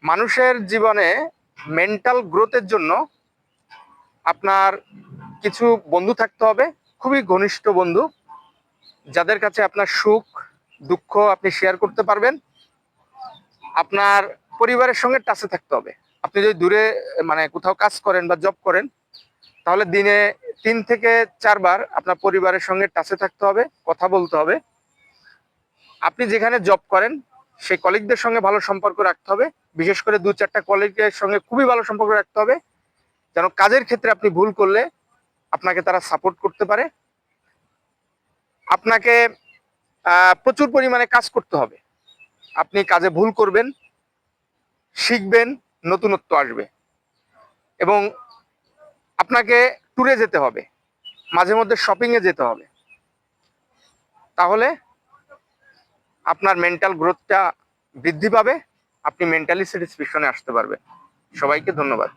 মানুষের জীবনে মেন্টাল গ্রোথের জন্য আপনার কিছু বন্ধু থাকতে হবে, খুবই ঘনিষ্ঠ বন্ধু, যাদের কাছে আপনার সুখ দুঃখ আপনি শেয়ার করতে পারবেন। আপনার পরিবারের সঙ্গে টাচে থাকতে হবে। আপনি যদি দূরে মানে কোথাও কাজ করেন বা জব করেন, তাহলে দিনে 3 থেকে 4 বার আপনার পরিবারের সঙ্গে টাচে থাকতে হবে, কথা বলতে হবে। আপনি যেখানে জব করেন সেই কলিগদের সঙ্গে ভালো সম্পর্ক রাখতে হবে, বিশেষ করে 2-4টা কলিগের সঙ্গে খুবই ভালো সম্পর্ক রাখতে হবে, যেন কাজের ক্ষেত্রে আপনি ভুল করলে আপনাকে তারা সাপোর্ট করতে পারে। আপনাকে প্রচুর পরিমাণে কাজ করতে হবে। আপনি কাজে ভুল করবেন, শিখবেন, নতুনত্ব আসবে। এবং আপনাকে ট্যুরে যেতে হবে, মাঝে মধ্যে শপিংয়ে যেতে হবে, তাহলে আপনার মেন্টাল গ্রোথটা বৃদ্ধি পাবে, আপনি মেন্টালি স্যাটিসফ্যাকশনে আসতে পারবেন। সবাইকে ধন্যবাদ।